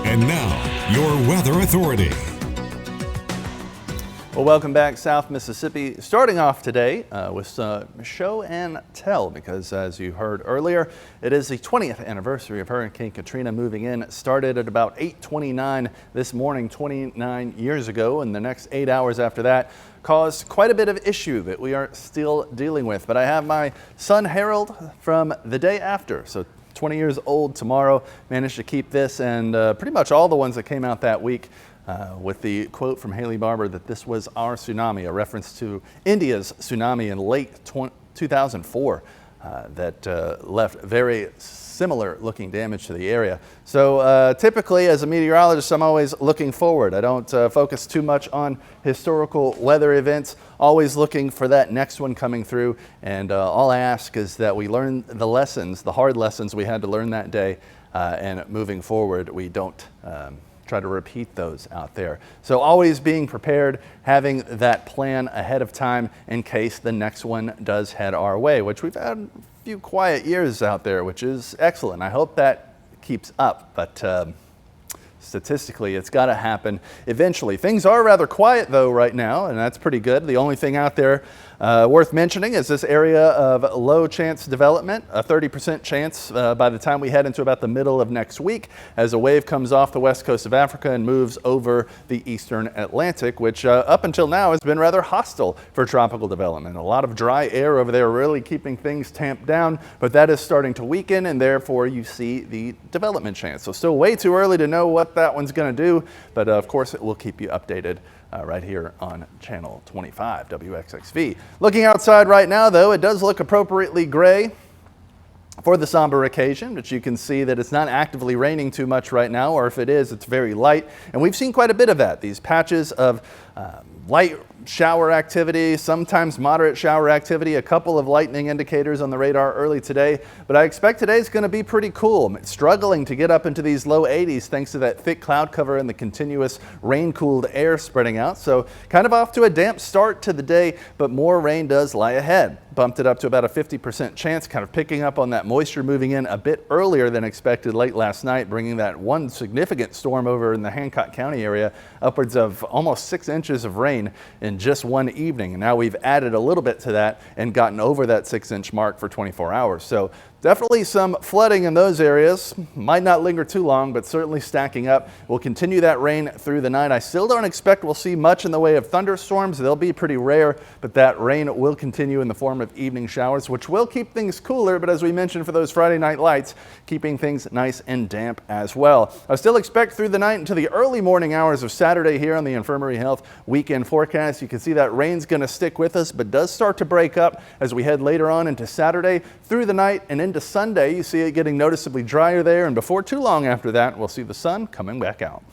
And now, your weather authority. Well, welcome back, South Mississippi. Starting off today with show and tell, because as you heard earlier, it is the 20th anniversary of Hurricane Katrina moving in. It started at about 8:29 this morning, 29 years ago, and the next 8 hours after that caused quite a bit of issue that we are still dealing with. But I have my son Harold from the day after, so 20 years old tomorrow, managed to keep this and pretty much all the ones that came out that week. With the quote from Haley Barbour that this was our tsunami, a reference to India's tsunami in late 2004 that left very similar looking damage to the area. So typically as a meteorologist, I'm always looking forward. I don't focus too much on historical weather events, always looking for that next one coming through. And all I ask is that we learn the lessons, the hard lessons we had to learn that day, and moving forward, we don't try to repeat those out there. So always being prepared, having that plan ahead of time in case the next one does head our way, which we've had a few quiet years out there, which is excellent. I hope that keeps up, but statistically, it's got to happen eventually. Things are rather quiet though right now, and that's pretty good. The only thing out there worth mentioning is this area of low chance development, a 30% chance by the time we head into about the middle of next week as a wave comes off the west coast of Africa and moves over the eastern Atlantic, which up until now has been rather hostile for tropical development. A lot of dry air over there really keeping things tamped down, but that is starting to weaken and therefore you see the development chance. So still way too early to know what that one's going to do, but of course it will keep you updated right here on channel 25 WXXV. Looking outside right now though, it does look appropriately gray for the somber occasion, but you can see that it's not actively raining too much right now, or if it is, it's very light. And we've seen quite a bit of that, these patches of light shower activity, sometimes moderate shower activity, a couple of lightning indicators on the radar early today, but I expect today's going to be pretty cool. Struggling to get up into these low 80s thanks to that thick cloud cover and the continuous rain-cooled air spreading out. So kind of off to a damp start to the day, but more rain does lie ahead. Bumped it up to about a 50% chance, kind of picking up on that moisture moving in a bit earlier than expected late last night, bringing that one significant storm over in the Hancock County area, upwards of almost 6 inches of rain in just one evening. And now we've added a little bit to that and gotten over that 6-inch mark for 24 hours. So definitely some flooding in those areas. Might not linger too long, but certainly stacking up. We'll continue that rain through the night. I still don't expect we'll see much in the way of thunderstorms. They'll be pretty rare, but that rain will continue in the form of evening showers, which will keep things cooler. But as we mentioned for those Friday night lights, keeping things nice and damp as well. I still expect through the night into the early morning hours of Saturday here on the Infirmary Health weekend forecast. You can see that rain's going to stick with us, but does start to break up as we head later on into Saturday through the night and into Sunday. You see it getting noticeably drier there, and before too long after that, we'll see the sun coming back out.